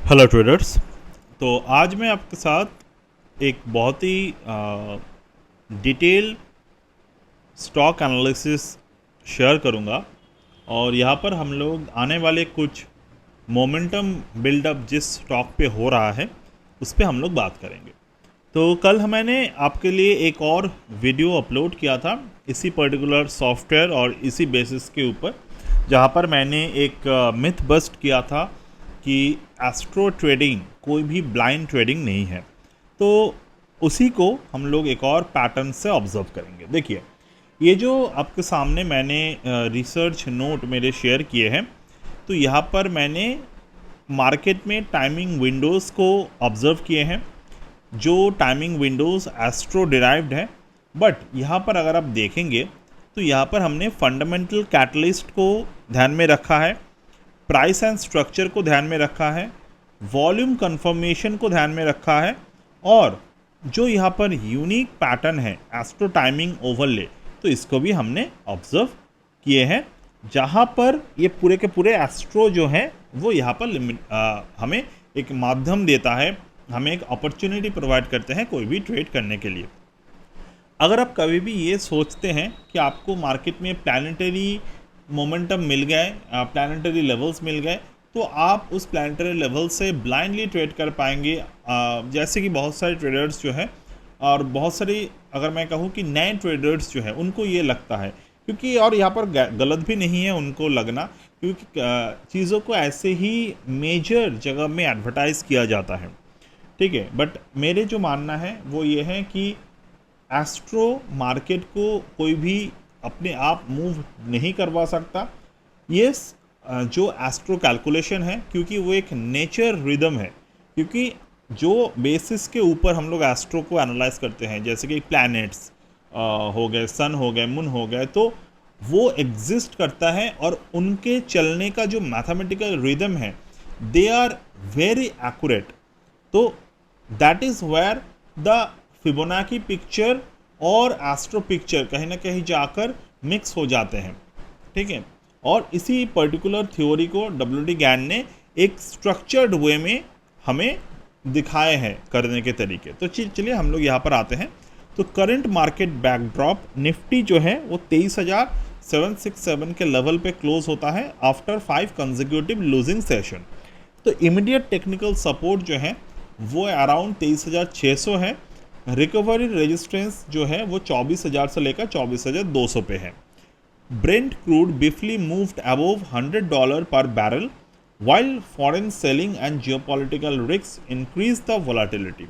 Hello traders. तो आज मैं आपके साथ एक बहुत ही डिटेल स्टॉक एनालिसिस शेयर करूंगा और यहाँ पर हम लोग आने वाले कुछ मोमेंटम बिल्डअप जिस स्टॉक पे हो रहा है उस पे हम लोग बात करेंगे। तो कल मैंने आपके लिए एक और वीडियो अपलोड किया था इसी पर्टिकुलर सॉफ्टवेयर और इसी बेसिस के ऊपर, जहाँ पर मैंने एक मिथ बस्ट किया था कि एस्ट्रो ट्रेडिंग कोई भी ब्लाइंड ट्रेडिंग नहीं है। तो उसी को हम लोग एक और पैटर्न से ऑब्जर्व करेंगे। देखिए, ये जो आपके सामने मैंने रिसर्च नोट मेरे शेयर किए हैं, तो यहाँ पर मैंने मार्केट में टाइमिंग विंडोज़ को ऑब्ज़र्व किए हैं जो टाइमिंग विंडोज़ एस्ट्रो डिराइव्ड है। बट यहाँ पर अगर आप देखेंगे तो यहाँ पर हमने फंडामेंटल कैटलिस्ट को ध्यान में रखा है, प्राइस एंड स्ट्रक्चर को ध्यान में रखा है, वॉल्यूम कंफर्मेशन को ध्यान में रखा है, और जो यहाँ पर यूनिक पैटर्न है एस्ट्रो टाइमिंग ओवरले, तो इसको भी हमने ऑब्जर्व किए हैं, जहाँ पर ये पूरे के पूरे एस्ट्रो जो हैं वो यहाँ पर हमें एक माध्यम देता है, हमें एक अपॉर्चुनिटी प्रोवाइड करते हैं कोई भी ट्रेड करने के लिए। अगर आप कभी भी ये सोचते हैं कि आपको मार्केट में प्लानिटरी मोमेंटम मिल गए, प्लानिटरी लेवल्स मिल गए, तो आप उस प्लानिटरी लेवल से ब्लाइंडली ट्रेड कर पाएंगे। जैसे कि बहुत सारे ट्रेडर्स जो है, और बहुत सारी अगर मैं कहूँ कि नए ट्रेडर्स जो है उनको ये लगता है, क्योंकि और यहाँ पर गलत भी नहीं है उनको लगना, क्योंकि चीज़ों को ऐसे ही मेजर जगह में एडवर्टाइज़ किया जाता है, ठीक है। बट मेरे जो मानना है वो ये है कि एस्ट्रो मार्केट को कोई भी अपने आप मूव नहीं करवा सकता। ये जो एस्ट्रो कैलकुलेशन है, क्योंकि वो एक नेचर रिदम है, क्योंकि जो बेसिस के ऊपर हम लोग एस्ट्रो को एनालाइज करते हैं, जैसे कि प्लैनेट्स हो गए, सन हो गए, मून हो गए, तो वो एग्जिस्ट करता है और उनके चलने का जो मैथमेटिकल रिदम है दे आर वेरी एक्यूरेट। तो that is where the Fibonacci picture और एस्ट्रो पिक्चर कहीं ना कहीं जाकर मिक्स हो जाते हैं, ठीक है। और इसी पर्टिकुलर थ्योरी को डब्ल्यू.डी. गैन ने एक स्ट्रक्चर्ड वे में हमें दिखाए हैं करने के तरीके। तो चलिए हम लोग यहाँ पर आते हैं। तो करंट मार्केट बैकड्रॉप निफ्टी जो है वो 23,767 के लेवल पे क्लोज होता है आफ्टर 5 कंसेक्यूटिव लूजिंग सेशन। तो इमीडिएट टेक्निकल सपोर्ट जो है वो अराउंड 23,600 है। रिकवरी रेजिस्टेंस जो है वो 24,000 से लेकर 24,200 पे है। Brent crude briefly moved above $100 पर barrel while foreign selling and geopolitical risk increase the volatility.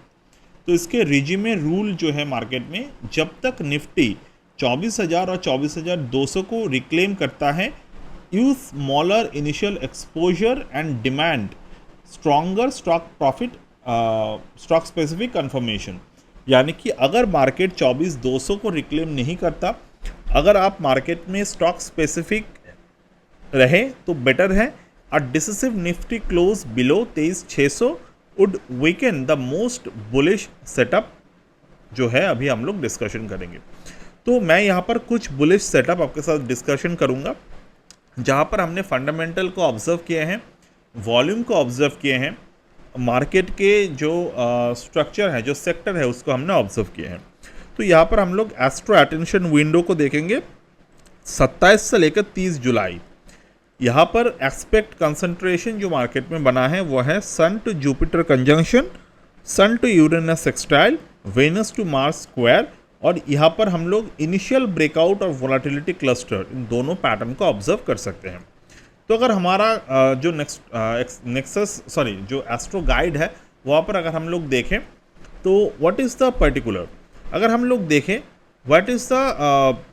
तो इसके रिजिमे रूल जो है मार्केट में, जब तक निफ्टी 24,000 और 24,200 को रिक्लेम करता है, use smaller initial exposure and demand stronger stock profit stock specific confirmation. यानी कि अगर मार्केट 24,200 को रिक्लेम नहीं करता, अगर आप मार्केट में स्टॉक स्पेसिफिक रहे तो बेटर है। A decisive Nifty close below 23,600 would weaken the most bullish setup, जो है अभी हम लोग डिस्कशन करेंगे। तो मैं यहाँ पर कुछ बुलिश सेटअप आपके साथ डिस्कशन करूँगा, जहाँ पर हमने फंडामेंटल को ऑब्जर्व किए हैं, वॉल्यूम को ऑब्जर्व किए हैं, मार्केट के जो स्ट्रक्चर है, जो सेक्टर है, उसको हमने ऑब्जर्व किए हैं। तो यहाँ पर हम लोग एस्ट्रो अटेंशन विंडो को देखेंगे 27 से लेकर 30 जुलाई। यहाँ पर एक्सपेक्ट कंसंट्रेशन जो मार्केट में बना है वो है sun to Jupiter conjunction, sun to Uranus sextile, Venus to Mars square, और यहाँ पर हम लोग इनिशियल ब्रेकआउट और वोलाटिलिटी क्लस्टर, इन दोनों पैटर्न को ऑब्जर्व कर सकते हैं। तो अगर हमारा जो जो एस्ट्रो गाइड है वहाँ पर अगर हम लोग देखें तो व्हाट इज़ द पर्टिकुलर, अगर हम लोग देखें व्हाट इज़ द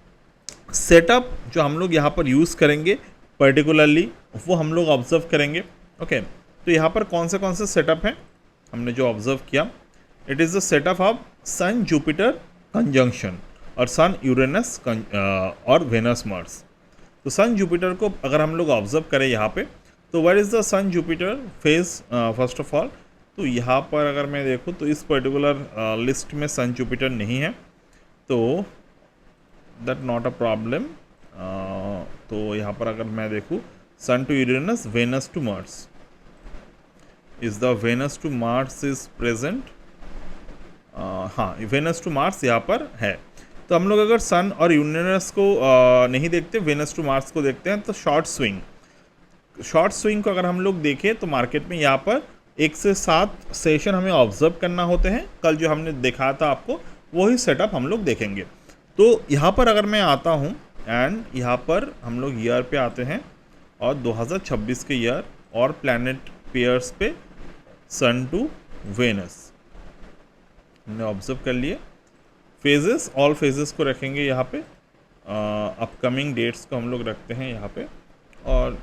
सेटअप जो हम लोग यहाँ पर यूज़ करेंगे पर्टिकुलरली, वो हम लोग ऑब्जर्व करेंगे। ओके, तो यहाँ पर कौन से सेटअप हैं हमने जो ऑब्जर्व किया, it is the setup of sun Jupiter conjunction और सन यूरेनस और वेनस मार्स। तो सन जुपिटर को अगर हम लोग ऑब्जर्व करें यहाँ पे, तो what is the sun Jupiter phase first of all. तो यहाँ पर अगर मैं देखूँ तो इस पर्टिकुलर लिस्ट में सन जुपिटर नहीं है, तो दैट नॉट अ प्रॉब्लम। तो यहाँ पर अगर मैं देखूँ sun to Uranus, Venus to Mars, is the Venus to Mars is present. हाँ, वेनस टू मार्स यहाँ पर है। तो हम लोग अगर सन और यूरेनस को नहीं देखते, वेनस टू मार्स को देखते हैं, तो शॉर्ट स्विंग को अगर हम लोग देखें तो मार्केट में यहाँ पर 1 से 7 सेशन हमें ऑब्जर्व करना होते हैं। कल जो हमने दिखाया था आपको वही सेटअप हम लोग देखेंगे। तो यहाँ पर अगर मैं आता हूँ एंड यहाँ पर हम लोग ईयर पे आते हैं और 2026 के ईयर और प्लैनेट पेयर्स पे सन टू वेनस हमने ऑब्जर्व कर लिए। फेजेस, ऑल फेजेस को रखेंगे यहाँ पे, अपकमिंग डेट्स को हम लोग रखते हैं यहाँ पे और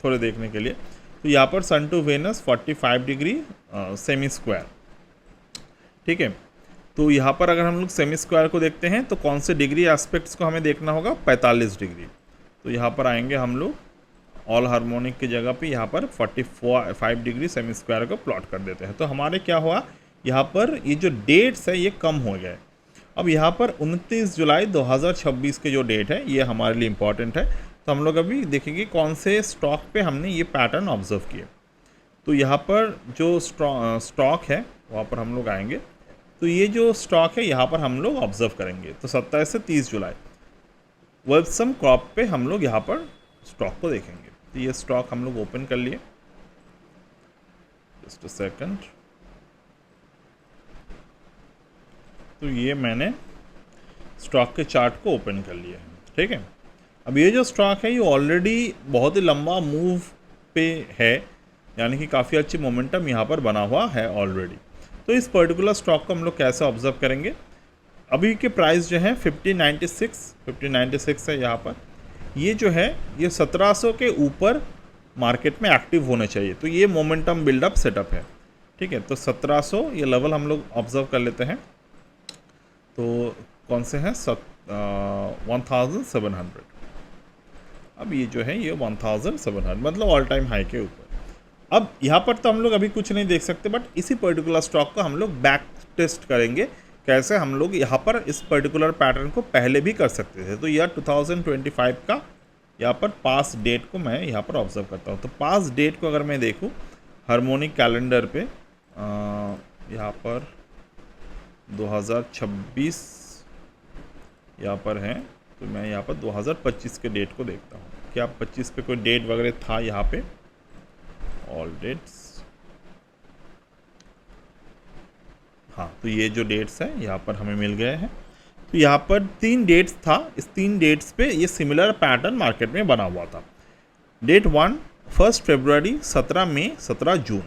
थोड़े देखने के लिए। तो यहाँ पर sun to Venus 45 degree semi square, ठीक है। तो यहाँ पर अगर हम लोग सेमी स्क्वायर को देखते हैं तो कौन से डिग्री एस्पेक्ट्स को हमें देखना होगा, 45 डिग्री। तो यहाँ पर आएंगे हम लोग ऑल हार्मोनिक की जगह पे यहाँ पर 45 डिग्री सेमी स्क्वायर को प्लॉट कर देते हैं। तो हमारे क्या हुआ, यहाँ पर ये जो डेट्स है ये कम हो गए। अब यहाँ पर 29 जुलाई 2026 के जो डेट है ये हमारे लिए इम्पॉर्टेंट है। तो हम लोग अभी देखेंगे कौन से स्टॉक पे हमने ये पैटर्न ऑब्जर्व किए। तो यहाँ पर जो स्टॉक है वहाँ पर हम लोग आएंगे। तो ये जो स्टॉक है यहाँ पर हम लोग ऑब्जर्व करेंगे। तो 27 से 30 जुलाई वेल्सम क्रॉप पे हम लोग यहाँ पर स्टॉक को देखेंगे। तो ये स्टॉक हम लोग ओपन कर लिए, जस्ट अ सेकंड। तो ये मैंने स्टॉक के चार्ट को ओपन कर लिया है, ठीक है। अब ये जो स्टॉक है ये ऑलरेडी बहुत ही लंबा मूव पे है, यानी कि काफ़ी अच्छी मोमेंटम यहाँ पर बना हुआ है ऑलरेडी। तो इस पर्टिकुलर स्टॉक को हम लोग कैसे ऑब्जर्व करेंगे, अभी के प्राइस जो है 5096 है यहाँ पर। ये जो है ये 1700 के ऊपर मार्केट में एक्टिव होने चाहिए। तो ये मोमेंटम बिल्डअप सेटअप है, ठीक है। तो 1700 ये लेवल हम लोग ऑब्जर्व कर लेते हैं। तो कौन से हैं, 1700। अब ये जो है ये 1700 मतलब ऑल टाइम हाई के ऊपर। अब यहाँ पर तो हम लोग अभी कुछ नहीं देख सकते, बट इसी पर्टिकुलर स्टॉक को हम लोग बैक टेस्ट करेंगे। कैसे, हम लोग यहाँ पर इस पर्टिकुलर पैटर्न को पहले भी कर सकते थे। तो ईयर 2025 का यहाँ पर पास डेट को मैं यहाँ पर ऑब्जर्व करता हूँ। तो पास डेट को अगर मैं देखूँ हार्मोनिक कैलेंडर पे, यहाँ पर 2026 यहाँ पर है। तो मैं यहाँ पर 2025 के डेट को देखता हूँ, क्या 25 पे कोई डेट वगैरह था यहाँ पे, ऑल डेट्स। हाँ, तो ये जो डेट्स हैं यहाँ पर हमें मिल गए हैं। तो यहाँ पर 3 डेट्स था, इस 3 डेट्स पे ये सिमिलर पैटर्न मार्केट में बना हुआ था। डेट 1 1 फरवरी, 17 मई, 17 जून।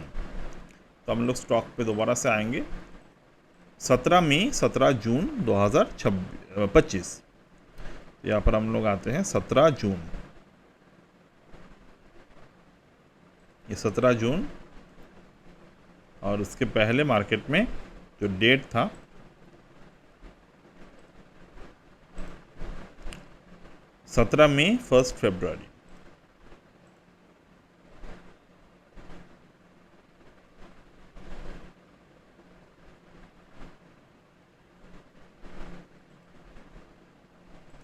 तो हम लोग स्टॉक पे दोबारा से आएंगे, 17 मई 17 जून 2025। यहाँ पर हम लोग आते हैं 17 जून, ये 17 जून। और उसके पहले मार्केट में जो डेट था 17 मई 1 फरवरी।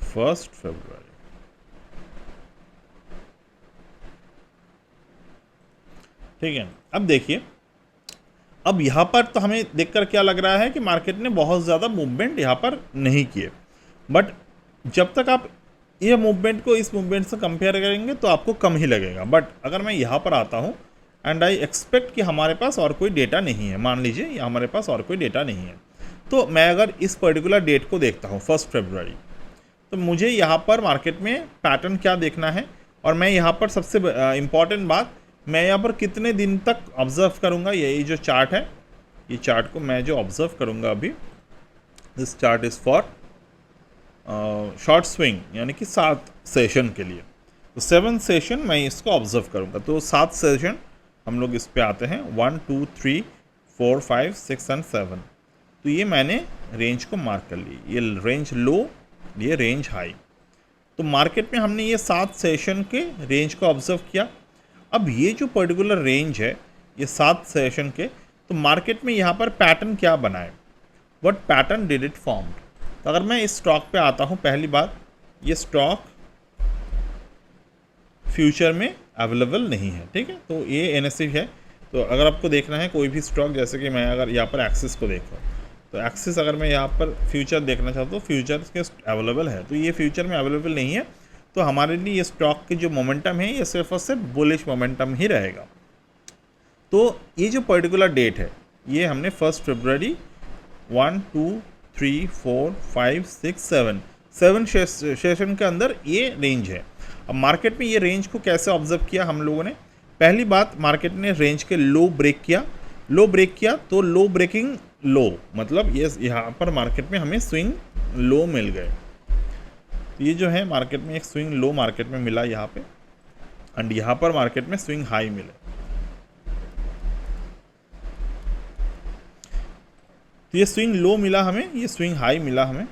फर्स्ट फरवरी, ठीक है। अब देखिए, अब यहाँ पर तो हमें देखकर क्या लग रहा है कि मार्केट ने बहुत ज़्यादा मूवमेंट यहाँ पर नहीं किए, बट जब तक आप ये मूवमेंट को इस मूवमेंट से कंपेयर करेंगे तो आपको कम ही लगेगा। बट अगर मैं यहाँ पर आता हूँ एंड आई एक्सपेक्ट कि हमारे पास और कोई डेटा नहीं है, मान लीजिए हमारे पास और कोई डेटा नहीं है, तो मैं अगर इस पर्टिकुलर डेट को देखता हूँ 1 फरवरी, तो मुझे यहाँ पर मार्केट में पैटर्न क्या देखना है। और मैं यहाँ पर सबसे इम्पॉर्टेंट बात, मैं यहाँ पर कितने दिन तक ऑब्जर्व करूँगा, यही जो चार्ट है, ये चार्ट को मैं जो ऑब्जर्व करूँगा अभी, this chart is for short swing, यानी कि 7 सेशन के लिए। तो 7 सेशन मैं इसको ऑब्जर्व करूँगा। तो 7 सेशन हम लोग इस पे आते हैं, 1 2 3 4 5 6 एंड 7। तो ये मैंने रेंज को मार्क कर ली, ये रेंज लो, ये रेंज हाई। तो मार्केट में हमने ये 7 सेशन के रेंज को ऑब्जर्व किया। अब ये जो पर्टिकुलर रेंज है ये 7 सेशन के, तो मार्केट में यहाँ पर पैटर्न क्या बनाए, what pattern did it formed. तो अगर मैं इस स्टॉक पे आता हूँ, पहली बात ये स्टॉक फ्यूचर में अवेलेबल नहीं है, ठीक है। तो ये NSE है, तो अगर आपको देखना है कोई भी स्टॉक, जैसे कि मैं अगर यहाँ पर एक्सिस को देखूँ, तो एक्सिस अगर मैं यहाँ पर फ्यूचर देखना चाहता हूँ, फ्यूचर के अवेलेबल है, तो ये फ्यूचर में अवेलेबल नहीं है, तो हमारे लिए ये स्टॉक की जो मोमेंटम है ये सिर्फ और सिर्फ बुलिश मोमेंटम ही रहेगा। तो ये जो पर्टिकुलर डेट है ये हमने 1 फरवरी 1 2 3 4 5 6 7 सेशन के अंदर ये रेंज है। अब मार्केट में ये रेंज को कैसे ऑब्जर्व किया हम लोगों ने? पहली बात, मार्केट ने रेंज के लो ब्रेक किया, तो लो ब्रेकिंग लो मतलब ये यहाँ पर मार्केट में हमें स्विंग लो मिल गए। तो ये जो है मार्केट में एक स्विंग लो मार्केट में मिला यहाँ पे, एंड यहाँ पर मार्केट में स्विंग हाई मिले। तो ये स्विंग लो मिला हमें, ये स्विंग हाई मिला हमें।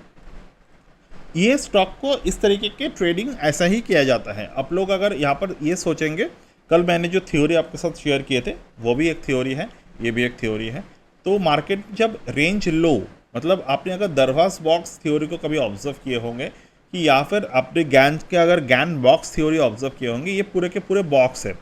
ये स्टॉक को इस तरीके के ट्रेडिंग ऐसा ही किया जाता है। आप लोग अगर यहाँ पर ये सोचेंगे, कल मैंने जो थ्योरी आपके साथ शेयर किए थे वो भी एक थ्योरी है, ये भी एक थ्योरी है। तो मार्केट जब रेंज लो, मतलब आपने अगर दरवाज बॉक्स थ्योरी को कभी ऑब्जर्व किए होंगे, कि या फिर आपने गैन के अगर गैन बॉक्स थ्योरी ऑब्जर्व किए होंगे, ये पूरे के पूरे बॉक्स है,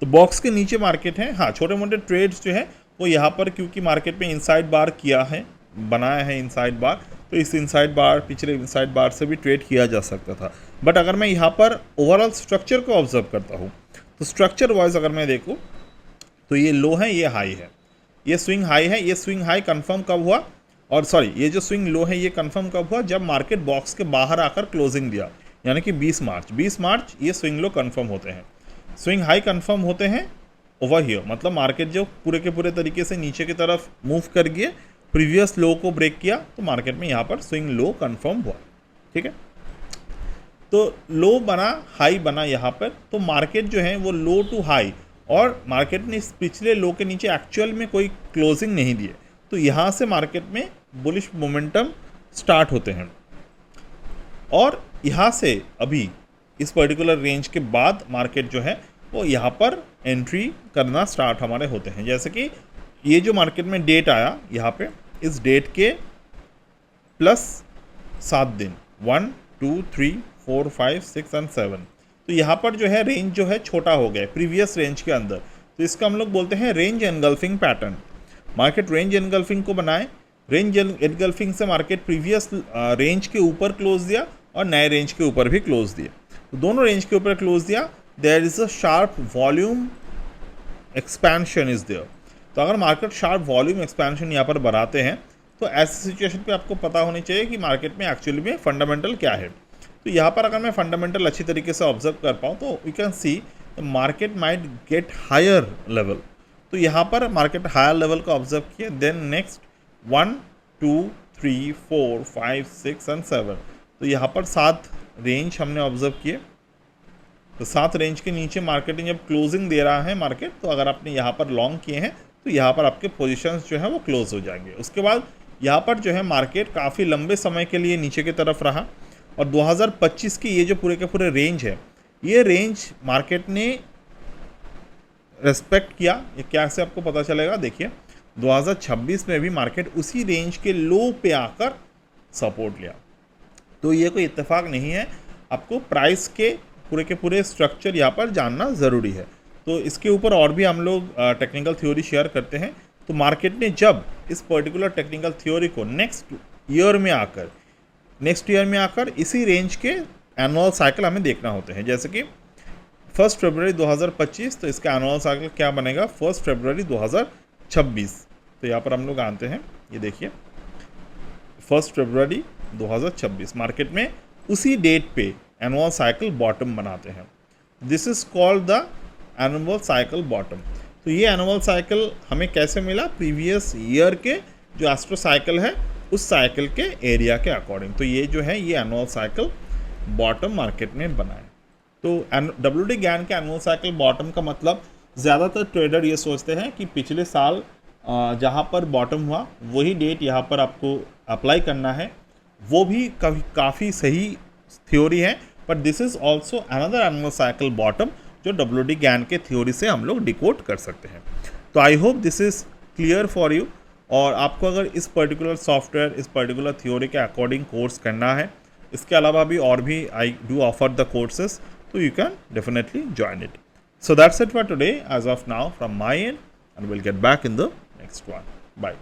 तो बॉक्स के नीचे मार्केट है। हाँ, छोटे मोटे ट्रेड्स जो है वो यहाँ पर, क्योंकि मार्केट में इनसाइड बार किया है, बनाया है इनसाइड बार, तो इस इनसाइड बार, पिछले इनसाइड बार से भी ट्रेड किया जा सकता था। बट अगर मैं यहाँ पर ओवरऑल स्ट्रक्चर को ऑब्जर्व करता हूँ, तो स्ट्रक्चर वाइज अगर मैं देखूँ तो ये लो है, ये हाई है, ये स्विंग हाई है। ये स्विंग हाई कंफर्म कब हुआ, और सॉरी ये जो स्विंग लो है ये कंफर्म कब हुआ? जब मार्केट बॉक्स के बाहर आकर क्लोजिंग दिया, यानी कि 20 मार्च ये स्विंग लो कंफर्म होते हैं। स्विंग हाई कंफर्म होते हैं ओवर हियर, मतलब मार्केट जो पूरे के पूरे तरीके से नीचे की तरफ मूव कर गए, प्रीवियस लो को ब्रेक किया, तो मार्केट में यहाँ पर स्विंग लो कंफर्म हुआ। ठीक है, तो लो बना, हाई बना यहाँ पर, तो मार्केट जो है वो लो टू हाई, और मार्केट ने इस पिछले लो के नीचे एक्चुअल में कोई क्लोजिंग नहीं दिए, तो यहाँ से मार्केट में बुलिश मोमेंटम स्टार्ट होते हैं। और यहाँ से अभी इस पर्टिकुलर रेंज के बाद मार्केट जो है वो यहाँ पर एंट्री करना स्टार्ट हमारे होते हैं। जैसे कि ये जो मार्केट में डेट आया यहाँ पे, इस डेट के प्लस 7 दिन 1 2 3 4 5 6 एंड 7, तो यहाँ पर जो है रेंज जो है छोटा हो गया प्रीवियस रेंज के अंदर, तो इसका हम लोग बोलते हैं range engulfing pattern. Market range engulfing को बनाए, रेंज एनगल्फिंग से मार्केट प्रीवियस रेंज के ऊपर क्लोज दिया और नए रेंज के ऊपर भी क्लोज दिया, तो दोनों रेंज के ऊपर क्लोज दिया, there is a sharp volume expansion is there. तो अगर मार्केट शार्प वॉल्यूम एक्सपेंशन यहाँ पर बनाते हैं, तो ऐसी सिचुएशन पे आपको पता होनी चाहिए कि मार्केट में एक्चुअली में फंडामेंटल क्या है। तो यहाँ पर अगर मैं फंडामेंटल अच्छी तरीके से ऑब्जर्व कर पाऊँ, तो you can see market might get higher level. तो यहाँ पर मार्केट हायर लेवल को ऑब्जर्व किया, देन नेक्स्ट 1 2 3 4 5 6 एंड 7, तो यहाँ पर 7 रेंज हमने ऑब्जर्व किए। तो 7 रेंज के नीचे मार्केट जब क्लोजिंग दे रहा है मार्केट, तो अगर आपने यहाँ पर लॉन्ग किए हैं तो यहाँ पर आपके पोजीशंस जो है वो क्लोज हो जाएंगे। उसके बाद यहाँ पर जो है मार्केट काफ़ी लंबे समय के लिए नीचे की तरफ रहा, और 2025 की ये जो पूरे के पूरे रेंज है, ये रेंज मार्केट ने रेस्पेक्ट किया। ये कैसे आपको पता चलेगा, देखिए 2026 में भी मार्केट उसी रेंज के लो पे आकर सपोर्ट लिया। तो ये कोई इत्तेफाक नहीं है, आपको प्राइस के पूरे स्ट्रक्चर यहाँ पर जानना ज़रूरी है। तो इसके ऊपर और भी हम लोग टेक्निकल थ्योरी शेयर करते हैं। तो मार्केट ने जब इस पर्टिकुलर टेक्निकल थ्योरी को नेक्स्ट ईयर में आकर इसी रेंज के एनुअल साइकिल हमें देखना होते हैं। जैसे कि 1 फरवरी 2025, तो इसका एनुअल साइकिल क्या बनेगा 1 फरवरी 2026। तो यहाँ पर हम लोग आते हैं, ये देखिए 1 फरवरी 2026 मार्केट में उसी डेट पे एनुअल साइकिल बॉटम बनाते हैं। This is called the annual cycle bottom. तो ये एनुअल साइकिल हमें कैसे मिला, प्रीवियस ईयर के जो एस्ट्रो साइकिल है उस साइकिल के एरिया के अकॉर्डिंग। तो ये जो है ये एनुअल साइकिल बॉटम मार्केट ने बनाया। तो WD गैन के एनुअल साइकिल बॉटम का मतलब, ज़्यादातर ट्रेडर ये सोचते हैं कि पिछले साल जहाँ पर बॉटम हुआ वही डेट यहाँ पर आपको अप्लाई करना है, वो भी काफ़ी सही थ्योरी है, but this is also another annual cycle bottom जो WD गैन के थ्योरी से हम लोग डिकोड कर सकते हैं। तो I hope this is clear for you. और आपको अगर इस पर्टिकुलर सॉफ्टवेयर, इस पर्टिकुलर थ्योरी के अकॉर्डिंग कोर्स करना है, इसके अलावा भी और भी I do offer the courses, तो you can definitely join it. So that's it for today. As of now, from my end, and we'll get back in the next one. Bye.